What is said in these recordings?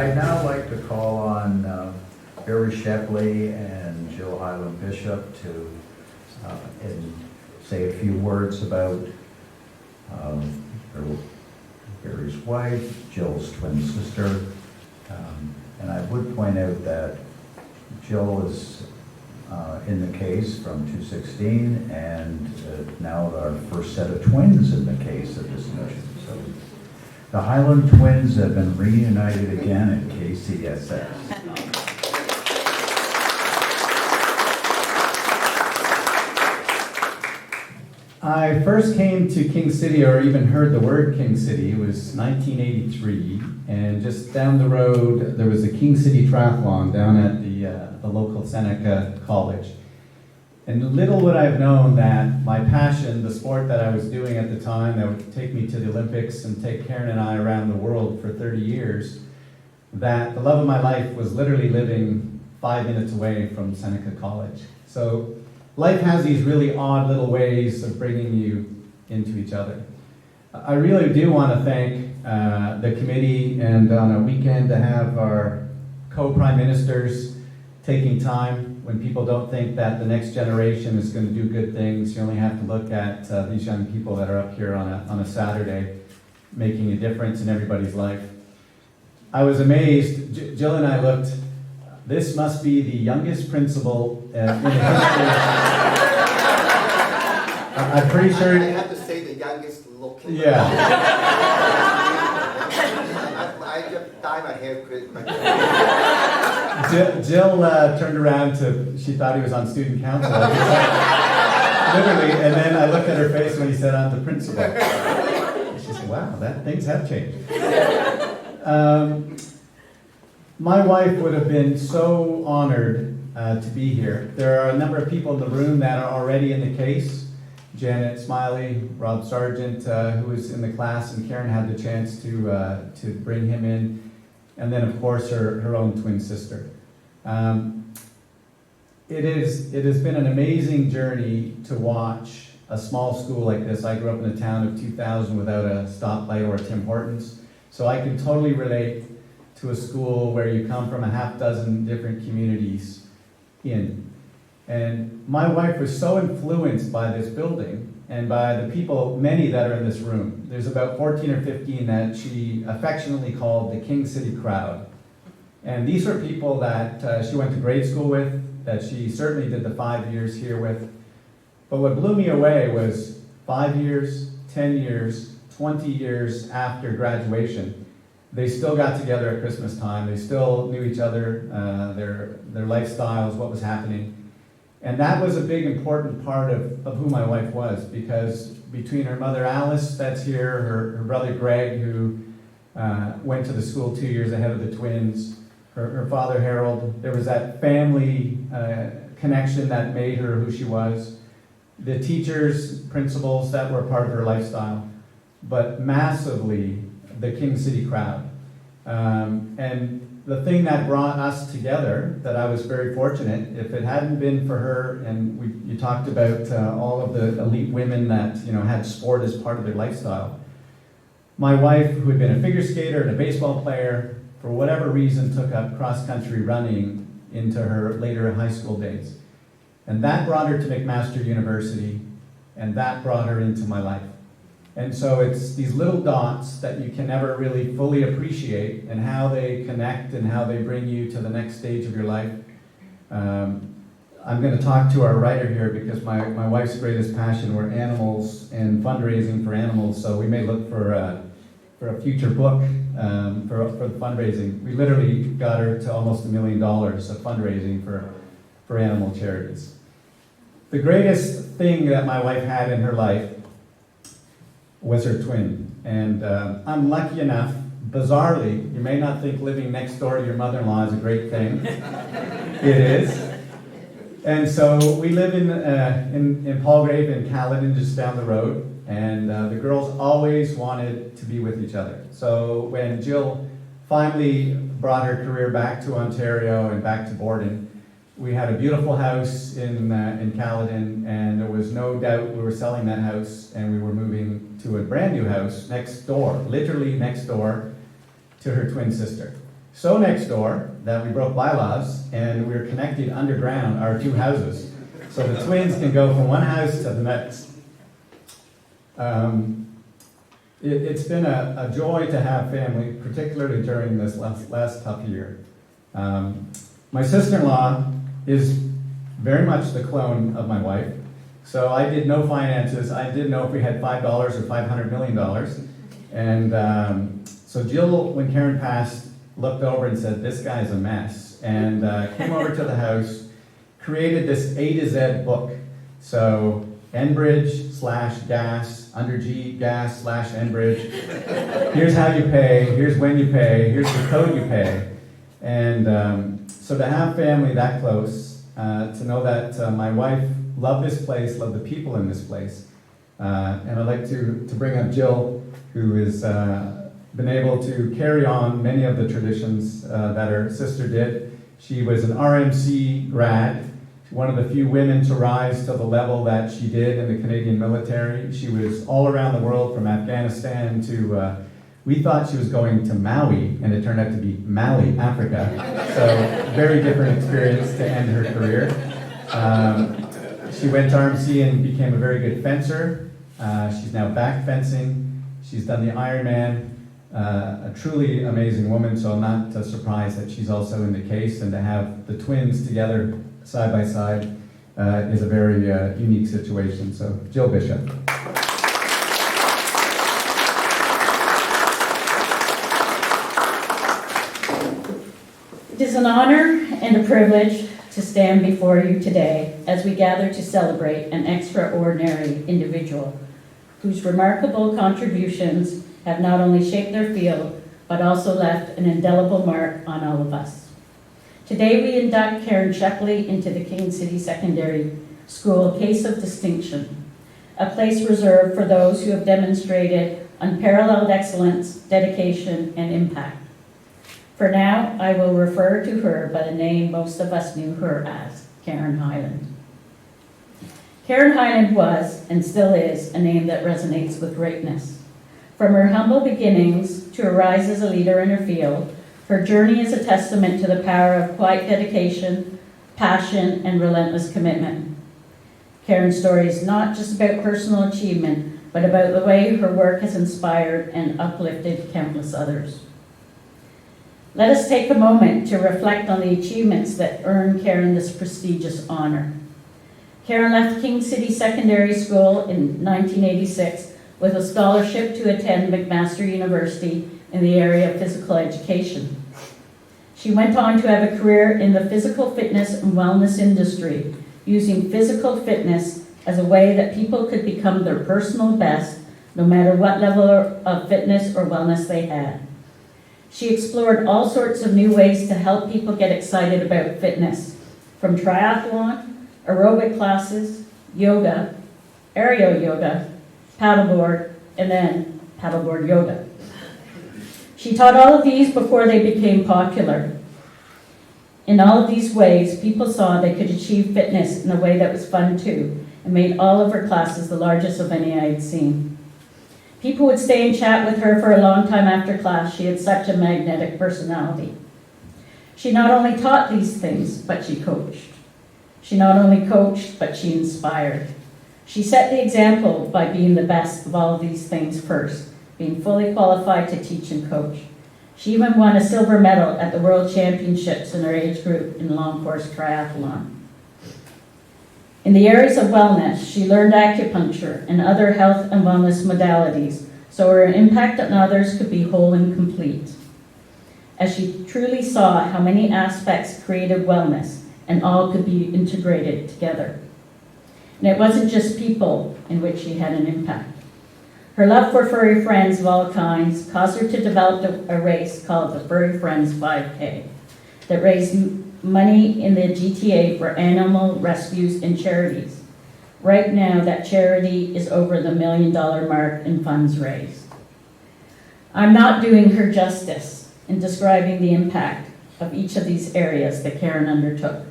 I'd now like to call on Caron Shepley and Jill Hyland Bishop to and say a few words about Barry's wife, Jill's twin sister. And I would point out that Jill is in the case from 216, and now our first set of twins in the case of this mission. So the Hyland twins have been reunited again at KCSS. I first came to King City, or even heard the word King City, it was 1983, and just down the road there was a King City Triathlon down at the local Seneca College. And little would I have known that my passion, the sport that I was doing at the time that would take me to the Olympics and take Caron and I around the world for 30 years, that the love of my life was literally living 5 minutes away from Seneca College. So life has these really odd little ways of bringing you into each other. I really do want to thank the committee, and on a weekend to have our co-prime ministers taking time when people don't think that the next generation is going to do good things. You only have to look at these young people that are up here on a Saturday making a difference in everybody's life. I was amazed. Jill and I looked. This must be the youngest principal in the history. I'm pretty sure. I have to say the youngest looking. Yeah. I just dye my hair quick. Jill turned around she thought he was on student council. Literally, and then I looked at her face when he said, "I'm the principal." She said, "Wow, things have changed." My wife would have been so honored to be here. There are a number of people in the room that are already in the case. Janet Smiley, Rob Sargent, who was in the class, and Caron had the chance to bring him in. And then, of course, her own twin sister. It has been an amazing journey to watch a small school like this. I grew up in a town of 2,000 without a stoplight or a Tim Hortons, so I can totally relate to a school where you come from a half dozen different communities in. And my wife was so influenced by this building and by the people, many that are in this room. There's about 14 or 15 that she affectionately called the King City crowd. And these were people that she went to grade school with, that she certainly did the 5 years here with. But what blew me away was 5 years, 10 years, 20 years after graduation, they still got together at Christmas time. They still knew each other, their lifestyles, what was happening. And that was a big, important part of who my wife was, because between her mother Alice, that's here, her brother Greg, who went to the school 2 years ahead of the twins, her father Harold, there was that family connection that made her who she was, the teachers, principals that were part of her lifestyle, but massively the King City crowd. And the thing that brought us together, that I was very fortunate, if it hadn't been for her, and you talked about all of the elite women that had sport as part of their lifestyle. My wife, who had been a figure skater and a baseball player, for whatever reason took up cross-country running into her later high school days. And that brought her to McMaster University, and that brought her into my life. And so it's these little dots that you can never really fully appreciate, and how they connect and how they bring you to the next stage of your life. I'm going to talk to our writer here, because my wife's greatest passion were animals and fundraising for animals, so we may look for a future book for the fundraising. We literally got her to almost $1 million of fundraising for animal charities. The greatest thing that my wife had in her life was her twin. And I'm lucky enough, bizarrely, you may not think living next door to your mother-in-law is a great thing. It is. And so we live in Palgrave in Caledon, just down the road, and the girls always wanted to be with each other. So when Jill finally brought her career back to Ontario and back to Borden, we had a beautiful house in Caledon, and there was no doubt we were selling that house, and we were moving to a brand new house next door, literally next door to her twin sister. so next door that we broke bylaws and we were connecting underground our two houses. So the twins can go from one house to the next. It's been a joy to have family, particularly during this last tough year. My sister-in-law is very much the clone of my wife. So I did no finances. I didn't know if we had $5 or $500 million. And so Jill, when Caron passed, looked over and said, "This guy's a mess," and came over to the house, created this A to Z book. So Enbridge/gas, under G, gas/Enbridge. Here's how you pay, here's when you pay, here's the code you pay. And so to have family that close, to know that my wife loved this place, loved the people in this place. And I'd like to bring up Jill, who has been able to carry on many of the traditions that her sister did. She was an RMC grad, one of the few women to rise to the level that she did in the Canadian military. She was all around the world, from Afghanistan to, we thought she was going to Maui, and it turned out to be Mali, Africa. So very different experience to end her career. She went to RMC and became a very good fencer. She's now back fencing. She's done the Ironman. A truly amazing woman, so I'm not surprised that she's also in the case, and to have the twins together side by side is a very unique situation. So, Jill Bishop. It is an honor and a privilege to stand before you today as we gather to celebrate an extraordinary individual whose remarkable contributions have not only shaped their field, but also left an indelible mark on all of us. Today we induct Caron Shepley into the King City Secondary School Case of Distinction, a place reserved for those who have demonstrated unparalleled excellence, dedication, and impact. For now, I will refer to her by the name most of us knew her as, Caron Hyland. Caron Hyland was, and still is, a name that resonates with greatness. From her humble beginnings to her rise as a leader in her field, her journey is a testament to the power of quiet dedication, passion, and relentless commitment. Caron's story is not just about personal achievement, but about the way her work has inspired and uplifted countless others. Let us take a moment to reflect on the achievements that earned Caron this prestigious honor. Caron left King City Secondary School in 1986 with a scholarship to attend McMaster University in the area of physical education. She went on to have a career in the physical fitness and wellness industry, using physical fitness as a way that people could become their personal best, no matter what level of fitness or wellness they had. She explored all sorts of new ways to help people get excited about fitness, from triathlon, aerobic classes, yoga, aerial yoga, paddleboard, and then paddleboard yoga. She taught all of these before they became popular. In all of these ways, people saw they could achieve fitness in a way that was fun too, and made all of her classes the largest of any I had seen. People would stay and chat with her for a long time after class. She had such a magnetic personality. She not only taught these things, but she coached. She not only coached, but she inspired. She set the example by being the best of all of these things first, being fully qualified to teach and coach. She even won a silver medal at the World Championships in her age group in long course triathlon. In the areas of wellness, she learned acupuncture and other health and wellness modalities, so her impact on others could be whole and complete. As she truly saw how many aspects created wellness, and all could be integrated together. And it wasn't just people in which she had an impact. Her love for furry friends of all kinds caused her to develop a race called the Furry Friends 5K that raised money in the GTA for animal rescues and charities. Right now, that charity is over the $1 million mark in funds raised. I'm not doing her justice in describing the impact of each of these areas that Caron undertook.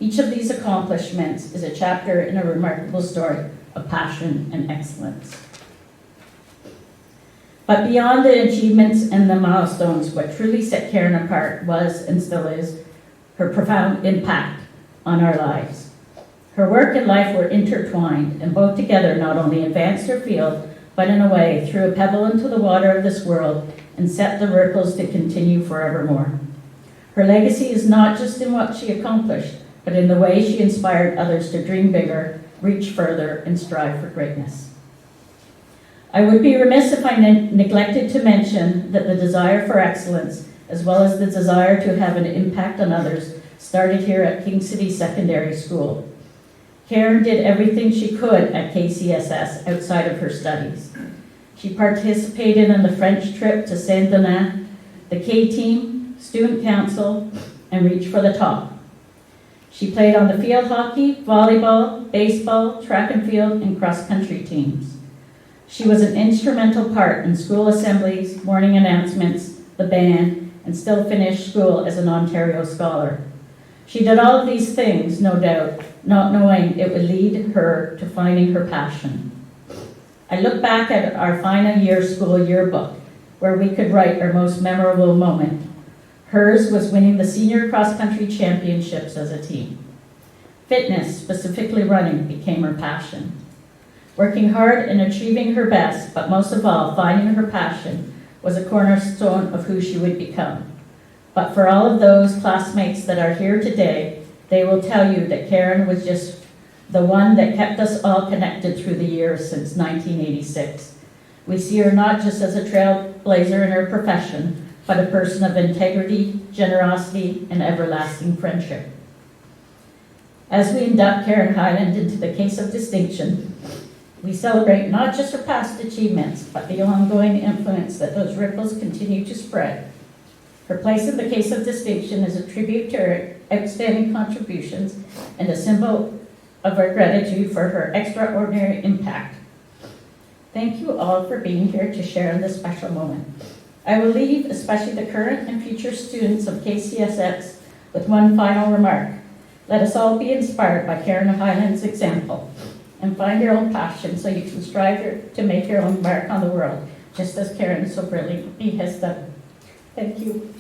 Each of these accomplishments is a chapter in a remarkable story of passion and excellence. But beyond the achievements and the milestones, what truly set Caron apart was, and still is, her profound impact on our lives. Her work and life were intertwined, and both together not only advanced her field, but in a way threw a pebble into the water of this world and set the ripples to continue forevermore. Her legacy is not just in what she accomplished, but in the way she inspired others to dream bigger, reach further, and strive for greatness. I would be remiss if I neglected to mention that the desire for excellence, as well as the desire to have an impact on others, started here at King City Secondary School. Caron did everything she could at KCSS outside of her studies. She participated in the French trip to Saint-Denis, the K-team, student council, and reached for the top. She played on the field hockey, volleyball, baseball, track and field, and cross-country teams. She was an instrumental part in school assemblies, morning announcements, the band, and still finished school as an Ontario scholar. She did all of these things, no doubt, not knowing it would lead her to finding her passion. I look back at our final year school yearbook, where we could write our most memorable moment. Hers was winning the senior cross-country championships as a team. Fitness, specifically running, became her passion. Working hard and achieving her best, but most of all, finding her passion, was a cornerstone of who she would become. But for all of those classmates that are here today, they will tell you that Caron was just the one that kept us all connected through the years since 1986. We see her not just as a trailblazer in her profession, but a person of integrity, generosity, and everlasting friendship. As we induct Caron Hyland into the case of distinction, we celebrate not just her past achievements, but the ongoing influence that those ripples continue to spread. Her place in the case of distinction is a tribute to her outstanding contributions and a symbol of our gratitude for her extraordinary impact. Thank you all for being here to share in this special moment. I will leave, especially the current and future students of KCSS, with one final remark. Let us all be inspired by Caron Hyland's example and find your own passion so you can strive to make your own mark on the world, just as Caron so brilliantly has done. Thank you.